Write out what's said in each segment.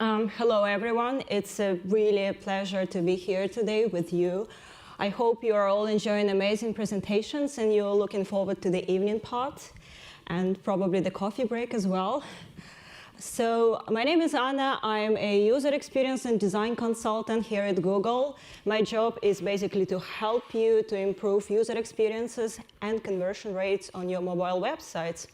Hello, everyone. It's really a pleasure to be here today with you. I hope you are all enjoying amazing presentations and you're looking forward to the evening part and probably the coffee break as well. So my name is Anna. I'm a user experience and design consultant here at Google. My job is basically to help you to improve user experiences and conversion rates on your mobile websites.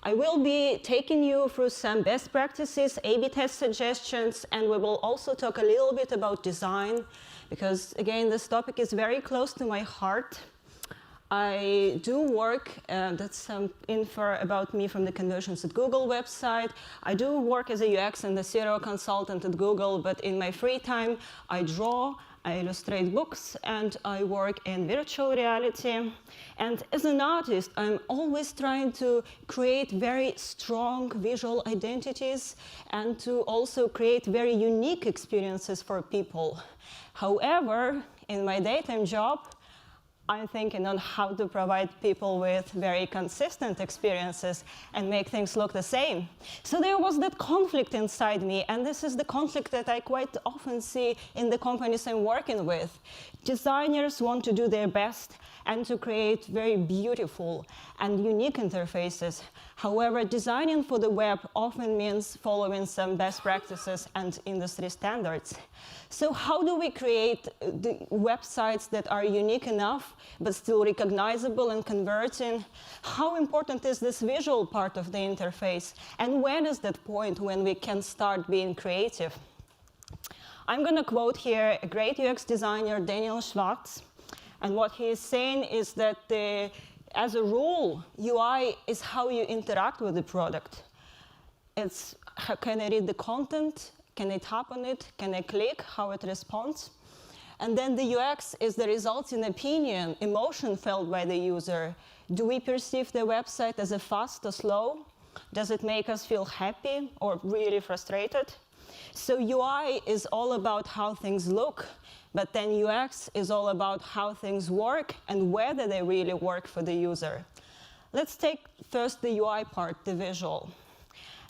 I will be taking you through some best practices, A/B test suggestions, and we will also talk a little bit about design, because again, this topic is very close to my heart. I do work, that's some info about me from the Conversions at Google website. I do work as a UX and a SEO consultant at Google, but in my free time, I draw, I illustrate books, and I work in virtual reality. And as an artist, I'm always trying to create very strong visual identities and to also create very unique experiences for people. However, in my daytime job, I'm thinking on how to provide people with very consistent experiences and make things look the same. So there was that conflict inside me, and this is the conflict that I quite often see in the companies I'm working with. Designers want to do their best and to create very beautiful and unique interfaces. However, designing for the web often means following some best practices and industry standards. So how do we create the websites that are unique enough but still recognizable and converting? How important is this visual part of the interface? And when is that point when we can start being creative? I'm going to quote here a great UX designer, Daniel Schwartz. And what he is saying is that, as a rule, UI is how you interact with the product. It's how can I read the content? Can I tap on it? Can I click? How it responds? And then the UX is the resulting opinion, emotion felt by the user. Do we perceive the website as a fast or slow? Does it make us feel happy or really frustrated? So UI is all about how things look, but then UX is all about how things work and whether they really work for the user. Let's take first the UI part, the visual.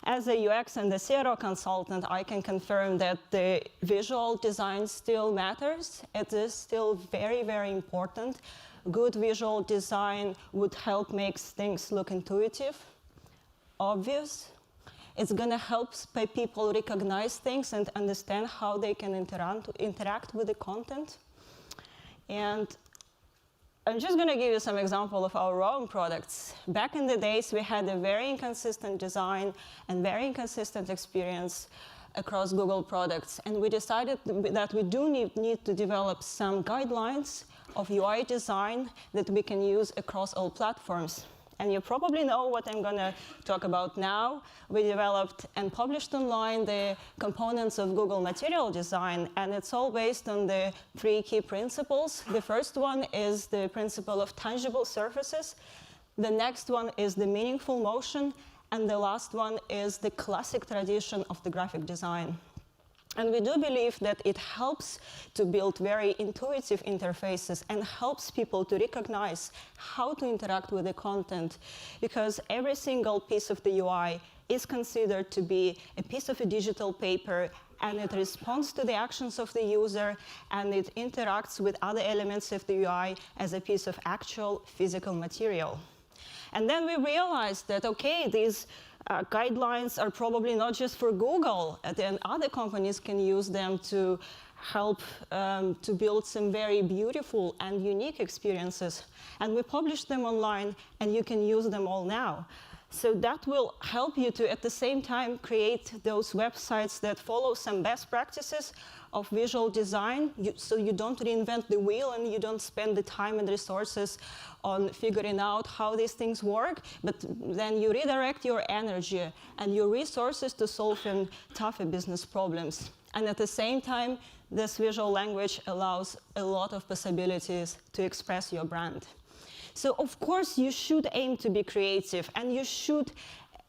As a UX and a SEO consultant, I can confirm that the visual design still matters. It is still very, very important. Good visual design would help make things look intuitive, obvious. It's going to help people recognize things and understand how they can interact with the content. And I'm just going to give you some example of our own products. Back in the days, we had a very inconsistent design and very inconsistent experience across Google products. And we decided that we do need to develop some guidelines of UI design that we can use across all platforms. And you probably know what I'm going to talk about now. We developed and published online the components of Google Material Design, and it's all based on the 3 key principles. The first one is the principle of tangible surfaces. The next one is the meaningful motion. And the last one is the classic tradition of the graphic design. And we do believe that it helps to build very intuitive interfaces and helps people to recognize how to interact with the content, because every single piece of the UI is considered to be a piece of a digital paper, and it responds to the actions of the user, and it interacts with other elements of the UI as a piece of actual physical material. And then we realized that, okay, these guidelines are probably not just for Google, and other companies can use them to help to build some very beautiful and unique experiences. And we published them online, and you can use them all now. So that will help you to, at the same time, create those websites that follow some best practices of visual design, so you don't reinvent the wheel and you don't spend the time and resources on figuring out how these things work, but then you redirect your energy and your resources to solving tougher business problems. And at the same time, this visual language allows a lot of possibilities to express your brand. So of course, you should aim to be creative, and you should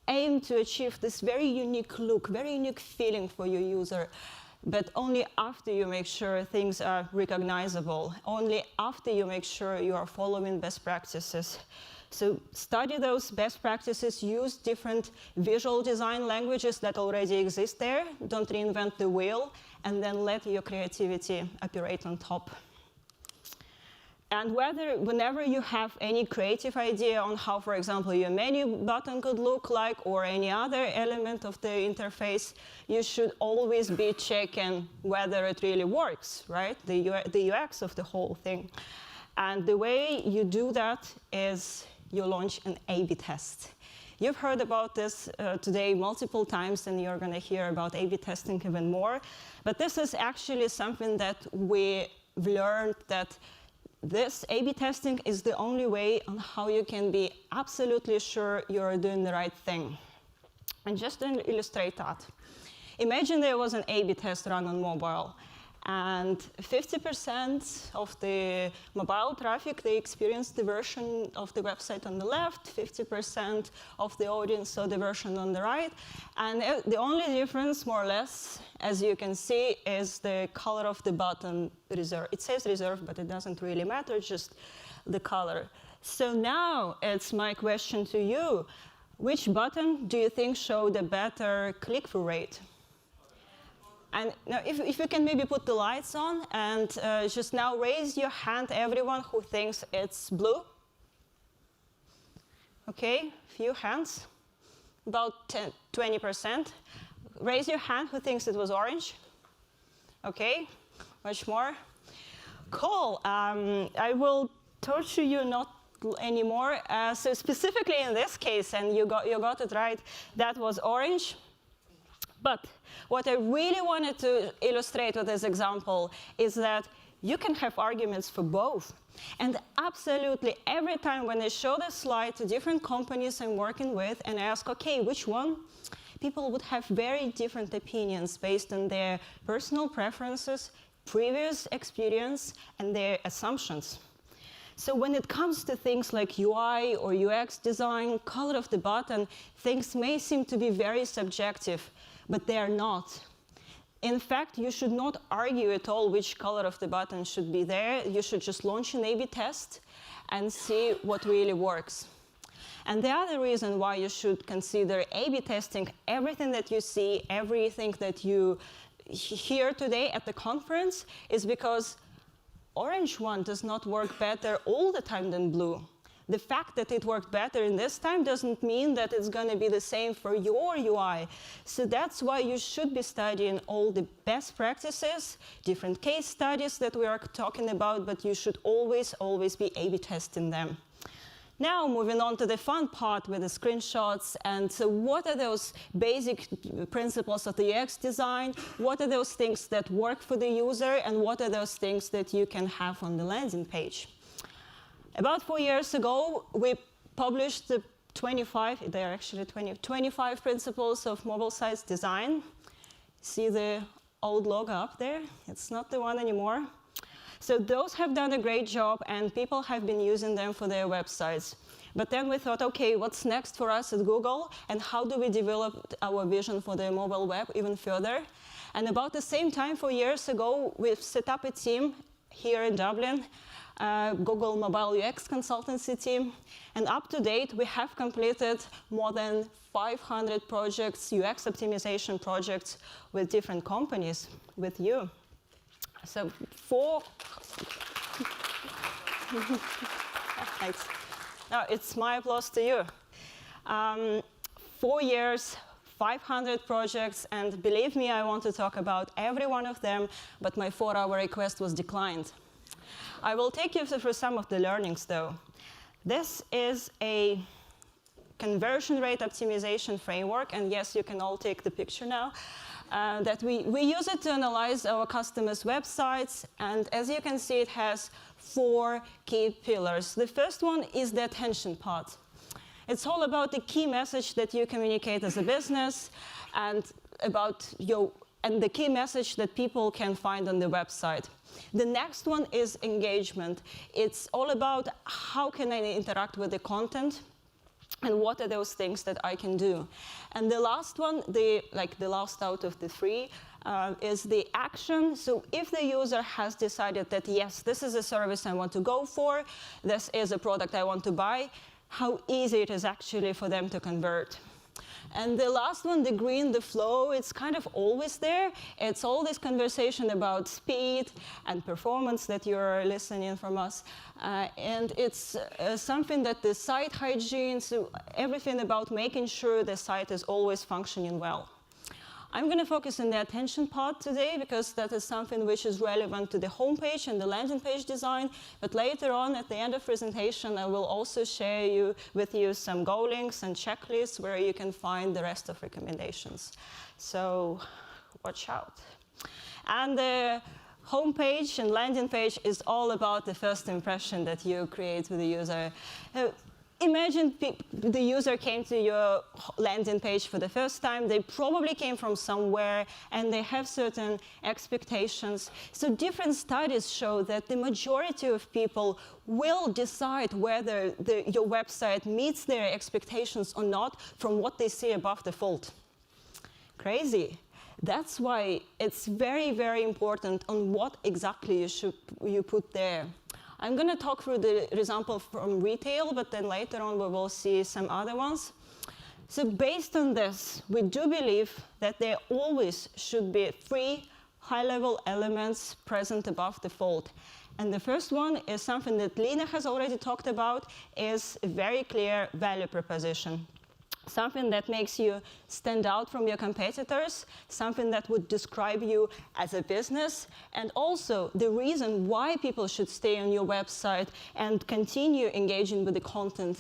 aim to achieve this very unique look, very unique feeling for your user. But only after you make sure things are recognizable, only after you make sure you are following best practices. So study those best practices, use different visual design languages that already exist there, don't reinvent the wheel, and then let your creativity operate on top. And whenever you have any creative idea on how, for example, your menu button could look like or any other element of the interface, you should always be checking whether it really works, right? The UX of the whole thing. And the way you do that is you launch an A/B test. You've heard about this today multiple times, and you're going to hear about A/B testing even more. But this is actually something that we've learned that this A/B testing is the only way on how you can be absolutely sure you're doing the right thing. And just to illustrate that, imagine there was an A/B test run on mobile, and 50% of the mobile traffic, they experienced the version of the website on the left, 50% of the audience saw the version on the right, and the only difference, more or less, as you can see, is the color of the button reserve. It says reserve, but it doesn't really matter, just the color. So now it's my question to you. Which button do you think showed a better click-through rate? And now if you can maybe put the lights on and just now raise your hand, everyone who thinks it's blue. Okay, few hands, about 20%. Raise your hand who thinks it was orange. Okay, much more. Cool, I will torture you not anymore. So specifically in this case, and you got it right, that was orange. But what I really wanted to illustrate with this example is that you can have arguments for both. And absolutely every time when I show this slide to different companies I'm working with and ask, okay, which one? People would have very different opinions based on their personal preferences, previous experience, and their assumptions. So when it comes to things like UI or UX design, color of the button, things may seem to be very subjective, but they are not. In fact, you should not argue at all which color of the button should be there. You should just launch an A/B test and see what really works. And the other reason why you should consider A/B testing everything that you see, everything that you hear today at the conference is because orange one does not work better all the time than blue. The fact that it worked better in this time doesn't mean that it's going to be the same for your UI. So that's why you should be studying all the best practices, different case studies that we are talking about, but you should always, always be A/B testing them. Now, moving on to the fun part with the screenshots. And so what are those basic principles of the UX design? What are those things that work for the user? And what are those things that you can have on the landing page? About 4 years ago, we published the 25 principles of mobile site design. See the old logo up there? It's not the one anymore. So those have done a great job, and people have been using them for their websites. But then we thought, okay, what's next for us at Google, and how do we develop our vision for the mobile web even further? And about the same time, 4 years ago, we've set up a team here in Dublin, Google Mobile UX consultancy team. And up to date, we have completed more than 500 projects, UX optimization projects with different companies, with you. So thanks. Now it's my applause to you. 4 years, 500 projects, and believe me, I want to talk about every one of them, but my 4-hour request was declined. I will take you through some of the learnings, though. This is a conversion rate optimization framework, and yes, you can all take the picture now. That we use it to analyze our customers' websites, and as you can see, it has 4 key pillars. The first one is the attention part. It's all about the key message that you communicate as a business, and the key message that people can find on the website. The next one is engagement. It's all about how can I interact with the content, and what are those things that I can do. And the last one, the last out of the 3, is the action. So if the user has decided that, yes, this is a service I want to go for, this is a product I want to buy, how easy it is actually for them to convert. And the last one, the green, the flow, it's kind of always there. It's all this conversation about speed and performance that you're listening from us. And it's something that the site hygiene, so everything about making sure the site is always functioning well. I'm going to focus on the attention part today because that is something which is relevant to the homepage and the landing page design. But later on, at the end of presentation, I will also share with you some Go links and checklists where you can find the rest of recommendations. So watch out. And the homepage and landing page is all about the first impression that you create with the user. Imagine the user came to your landing page for the first time. They probably came from somewhere, and they have certain expectations. So different studies show that the majority of people will decide whether your website meets their expectations or not from what they see above the fold. Crazy. That's why it's very, very important on what exactly you put there. I'm going to talk through the example from retail, but then later on we will see some other ones. So based on this, we do believe that there always should be 3 high-level elements present above the fold. And the first one is something that Lina has already talked about, is a very clear value proposition. Something that makes you stand out from your competitors, something that would describe you as a business, and also the reason why people should stay on your website and continue engaging with the content.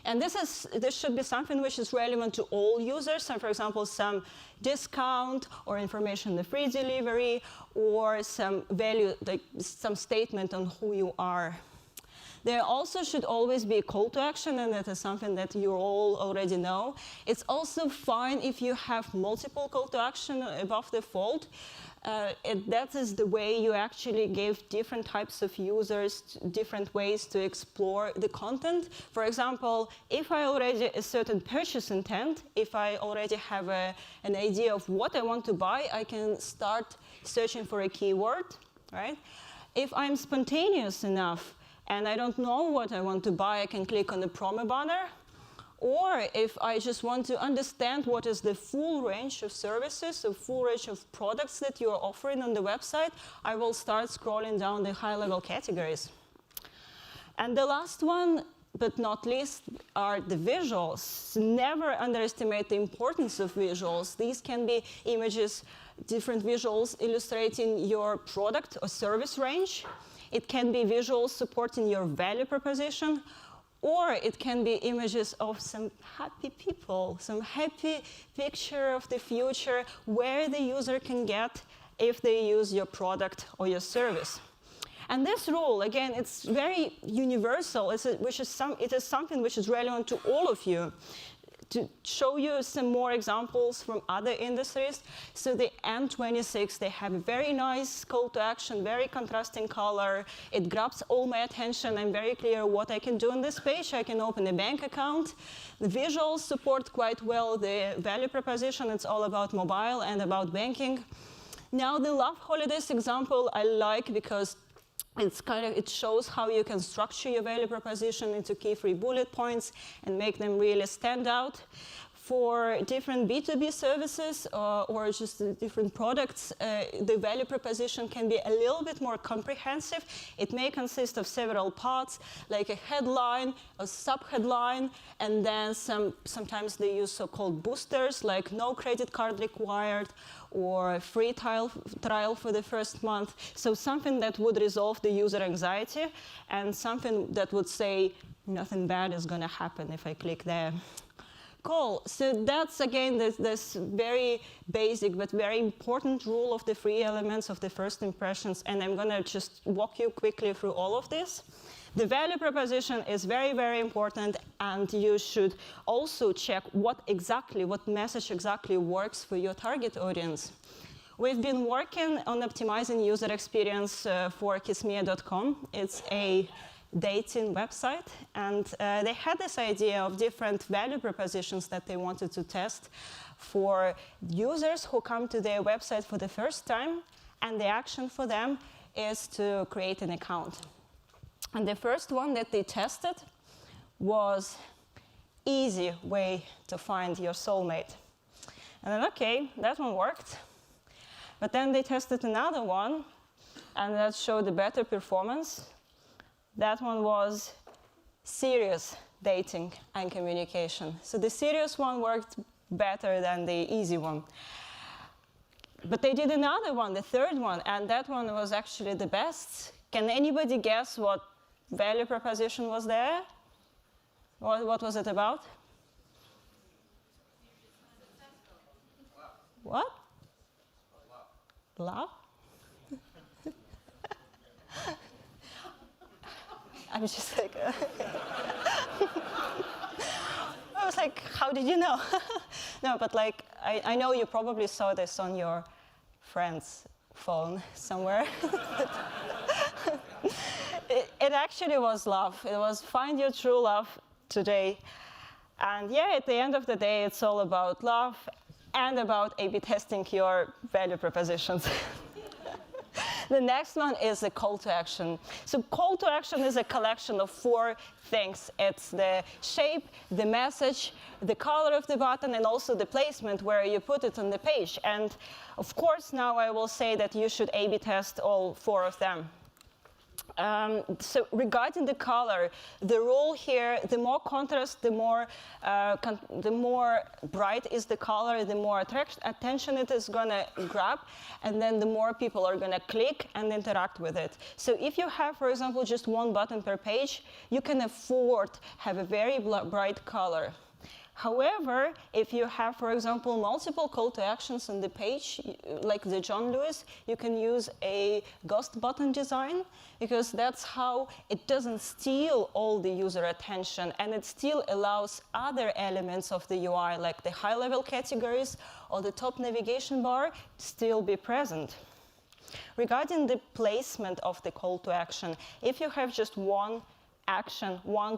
And this should be something which is relevant to all users. So, for example, some discount or information on the free delivery, or some value, like some statement on who you are. There also should always be a call to action, and that is something that you all already know. It's also fine if you have multiple call to action above the fold. That is the way you actually give different types of users different ways to explore the content. For example, if I already have a certain purchase intent, if I already have an idea of what I want to buy, I can start searching for a keyword, right? If I'm spontaneous enough, and I don't know what I want to buy, I can click on the promo banner. Or if I just want to understand what is the full range of services, the full range of products that you're offering on the website, I will start scrolling down the high-level categories. And the last one, but not least, are the visuals. Never underestimate the importance of visuals. These can be images, different visuals illustrating your product or service range. It can be visuals supporting your value proposition, or it can be images of some happy people, some happy picture of the future where the user can get if they use your product or your service. And this rule, again, it's very universal. It is something which is relevant to all of you. To show you some more examples from other industries, so the N26, they have a very nice call to action, very contrasting color. It grabs all my attention. I'm very clear what I can do on this page. I can open a bank account. The visuals support quite well the value proposition. It's all about mobile and about banking. Now, the Love Holidays example I like because it shows how you can structure your value proposition into key 3 bullet points and make them really stand out. For different B2B services or just different products, the value proposition can be a little bit more comprehensive. It may consist of several parts, like a headline, a sub-headline, and then sometimes they use so-called boosters, like no credit card required, or free trial for the first month. So something that would resolve the user anxiety, and something that would say nothing bad is going to happen if I click there. Cool. So that's, again, this very basic but very important rule of the 3 elements of the first impressions, and I'm going to just walk you quickly through all of this. The value proposition is very, very important, and you should also check what message exactly works for your target audience. We've been working on optimizing user experience for Kissmia.com. It's a dating website, and they had this idea of different value propositions that they wanted to test for users who come to their website for the first time, and the action for them is to create an account. And the first one that they tested was easy way to find your soulmate. And then, okay, that one worked. But then they tested another one, and that showed a better performance. That one was serious dating and communication. So the serious one worked better than the easy one. But they did another one, the third one, and that one was actually the best. Can anybody guess what value proposition was there? What was it about? What? Love? I'm just like, I was like, how did you know? No, but like, I know you probably saw this on your friend's phone somewhere. It actually was love. It was find your true love today. And yeah, at the end of the day, it's all about love and about A/B testing your value propositions. The next one is a call to action. So call to action is a collection of 4 things. It's the shape, the message, the color of the button, and also the placement where you put it on the page. And of course, now I will say that you should A/B test all 4 of them. So regarding the color, the rule here, the more contrast, the more bright is the color, the more attention it is going to grab, and then the more people are going to click and interact with it. So if you have, for example, just 1 button per page, you can afford to have a very bright color. However, if you have, for example, multiple call to actions on the page, like the John Lewis, you can use a ghost button design, because that's how it doesn't steal all the user attention, and it still allows other elements of the UI, like the high-level categories or the top navigation bar, still be present. Regarding the placement of the call to action, if you have just one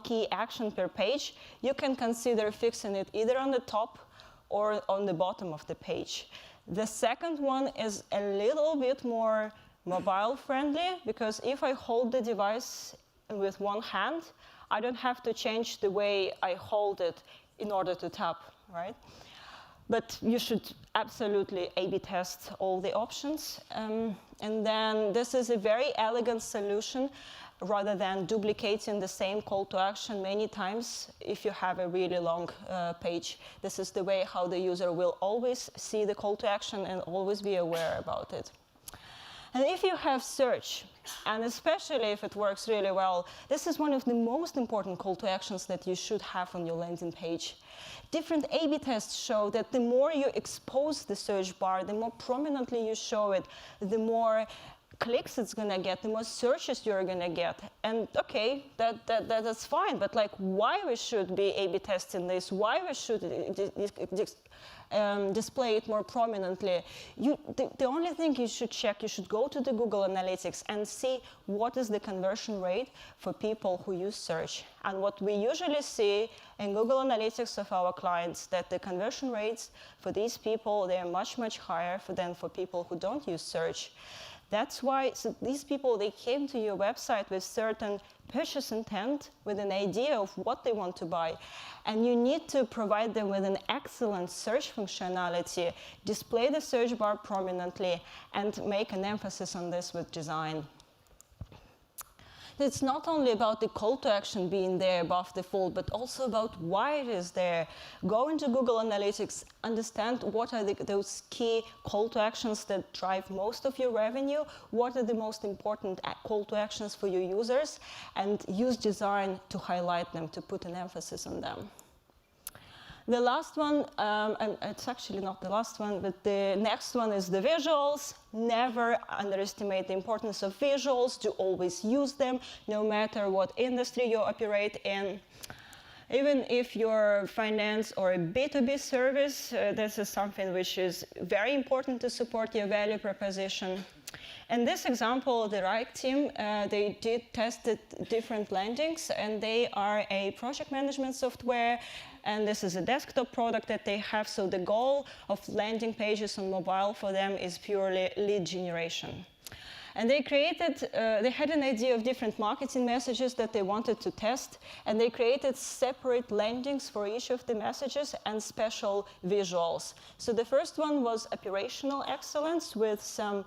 key action per page, you can consider fixing it either on the top or on the bottom of the page. The second one is a little bit more mobile friendly, because if I hold the device with one hand, I don't have to change the way I hold it in order to tap, right? But you should absolutely A/B test all the options. And then this is a very elegant solution, rather than duplicating the same call to action many times if you have a really long page. This is the way how the user will always see the call to action and always be aware about it. And if you have search, and especially if it works really well, this is one of the most important call to actions that you should have on your landing page. Different A/B tests show that the more you expose the search bar, the more prominently you show it, the more clicks it's going to get, the more searches you're going to get. And okay, that's fine, but like why we should be A/B testing this, why we should display it more prominently, the only thing you should check, you should go to the Google Analytics and see what is the conversion rate for people who use search. And what we usually see in Google Analytics of our clients, that the conversion rates for these people, they are much, much higher than for people who don't use search. That's why these people, they came to your website with certain purchase intent, with an idea of what they want to buy. And you need to provide them with an excellent search functionality, display the search bar prominently, and make an emphasis on this with design. It's not only about the call to action being there above the fold, but also about why it is there. Go into Google Analytics, understand what are those key call to actions that drive most of your revenue, what are the most important call to actions for your users, and use design to highlight them, to put an emphasis on them. The last one, it's actually not the last one, but the next one is the visuals. Never underestimate the importance of visuals. Do always use them, no matter what industry you operate in. Even if you're finance or a B2B service, this is something which is very important to support your value proposition. In this example, the RIKE team, they tested different landings, and they are a project management software, and this is a desktop product that they have. So the goal of landing pages on mobile for them is purely lead generation. And they created, they had an idea of different marketing messages that they wanted to test, and they created separate landings for each of the messages and special visuals. So the first one was operational excellence with some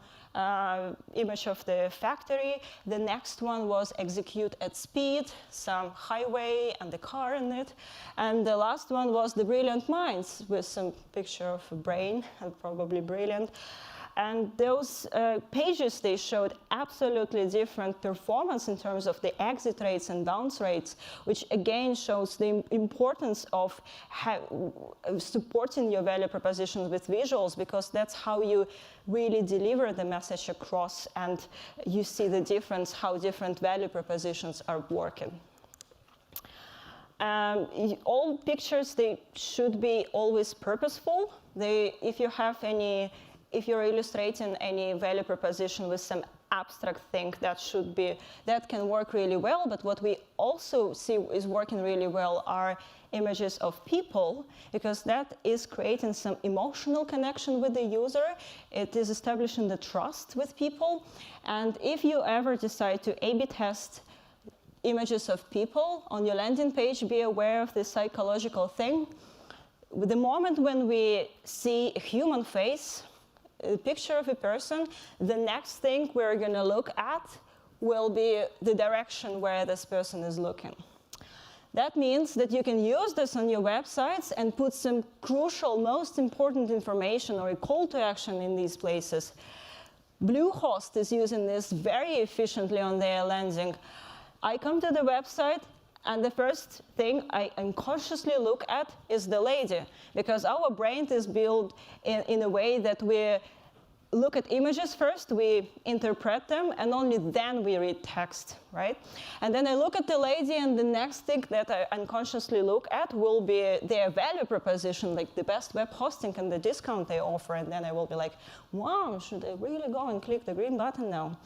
image of the factory. The next one was execute at speed, some highway and the car in it. And the last one was the brilliant minds with some picture of a brain, and probably brilliant. And those pages, they showed absolutely different performance in terms of the exit rates and bounce rates, which again shows the importance of supporting your value proposition with visuals, because that's how you really deliver the message across, and you see the difference, how different value propositions are working. All pictures, they should be always purposeful. If you're illustrating any value proposition with some abstract thing, that can work really well. But what we also see is working really well are images of people, because that is creating some emotional connection with the user. It is establishing the trust with people. And if you ever decide to A/B test images of people on your landing page, be aware of this psychological thing. The moment when we see a human face, a picture of a person, the next thing we're going to look at will be the direction where this person is looking. That means that you can use this on your websites and put some crucial, most important information or a call to action in these places. Bluehost is using this very efficiently on their landing. I come to the website, and the first thing I unconsciously look at is the lady, because our brain is built in a way that we look at images first, we interpret them, and only then we read text, right? And then I look at the lady, and the next thing that I unconsciously look at will be their value proposition, like the best web hosting and the discount they offer, and then I will be like, wow, should I really go and click the green button now?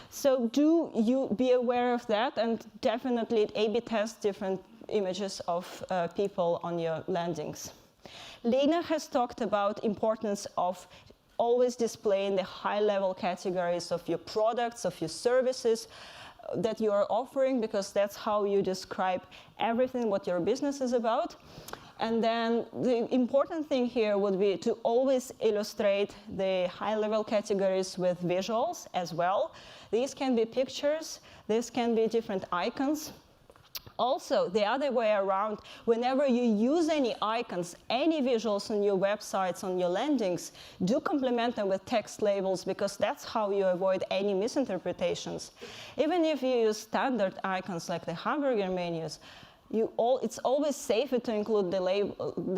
So do you be aware of that, and definitely A/B test different images of people on your landings. Lena has talked about importance of always displaying the high-level categories of your products, of your services that you are offering, because that's how you describe everything what your business is about. And then the important thing here would be to always illustrate the high-level categories with visuals as well. These can be pictures, these can be different icons. Also, the other way around, whenever you use any icons, any visuals on your websites, on your landings, do complement them with text labels, because that's how you avoid any misinterpretations. Even if you use standard icons like the hamburger menus, it's always safer to include the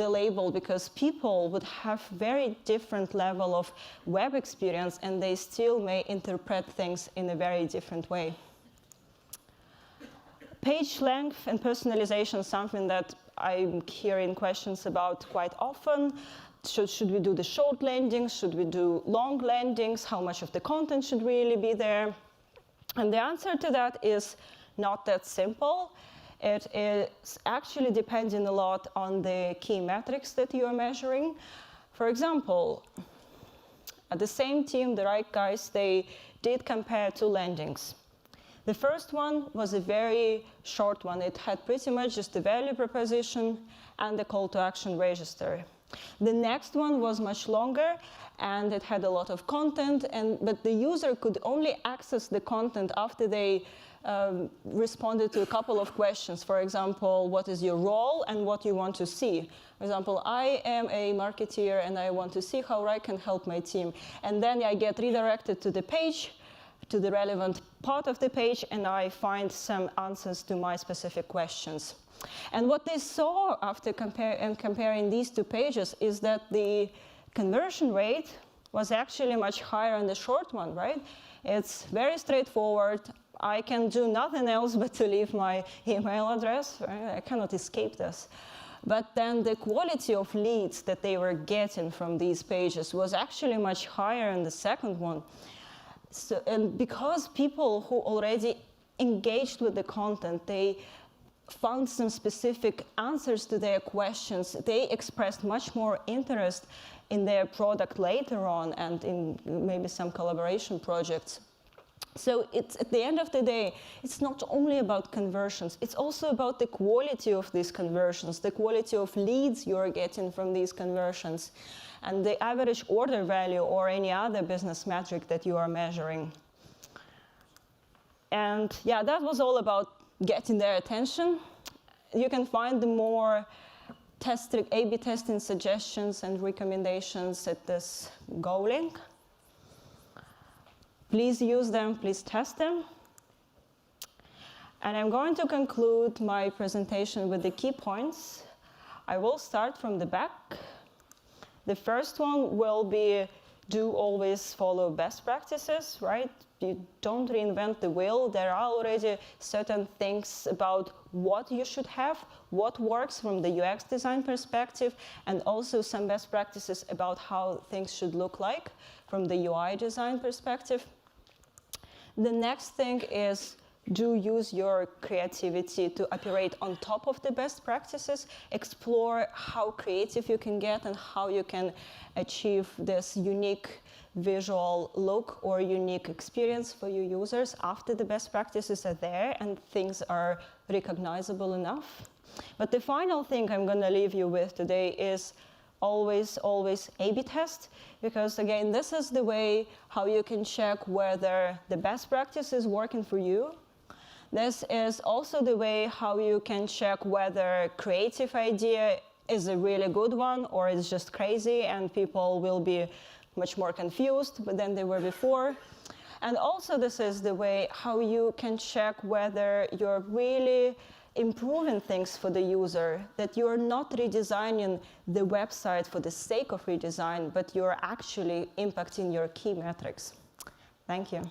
label, because people would have very different level of web experience, and they still may interpret things in a very different way. Page length and personalization is something that I'm hearing questions about quite often. Should we do the short landings? Should we do long landings? How much of the content should really be there? And the answer to that is not that simple. It is actually depending a lot on the key metrics that you are measuring. For example, at the same team, the right guys, they did compare two landings. The first one was a very short one. It had pretty much just the value proposition and the call to action register. The next one was much longer, and it had a lot of content, but the user could only access the content after they responded to a couple of questions. For example, what is your role and what you want to see? For example, I am a marketeer and I want to see how I can help my team. And then I get redirected to the page, to the relevant part of the page, and I find some answers to my specific questions. And what they saw after comparing these two pages is that the conversion rate was actually much higher on the short one, right? It's very straightforward. I can do nothing else but to leave my email address, right? I cannot escape this. But then the quality of leads that they were getting from these pages was actually much higher in the second one. So, and because people who already engaged with the content, they found some specific answers to their questions, they expressed much more interest in their product later on and in maybe some collaboration projects. So it's, at the end of the day, it's not only about conversions, it's also about the quality of these conversions, the quality of leads you're getting from these conversions, and the average order value or any other business metric that you are measuring. And yeah, that was all about getting their attention. You can find the more A/B testing suggestions and recommendations at this Go link. Please use them, please test them. And I'm going to conclude my presentation with the key points. I will start from the back. The first one will be, do always follow best practices, right? You don't reinvent the wheel. There are already certain things about what you should have, what works from the UX design perspective, and also some best practices about how things should look like from the UI design perspective. The next thing is, do use your creativity to operate on top of the best practices. Explore how creative you can get and how you can achieve this unique visual look or unique experience for your users after the best practices are there and things are recognizable enough. But the final thing I'm going to leave you with today is always A/B test, because again, this is the way how you can check whether the best practice is working for you. This is also the way how you can check whether creative idea is a really good one or it's just crazy and people will be much more confused than they were before. And also this is the way how you can check whether you're really improving things for the user, that you're not redesigning the website for the sake of redesign, but you're actually impacting your key metrics. Thank you.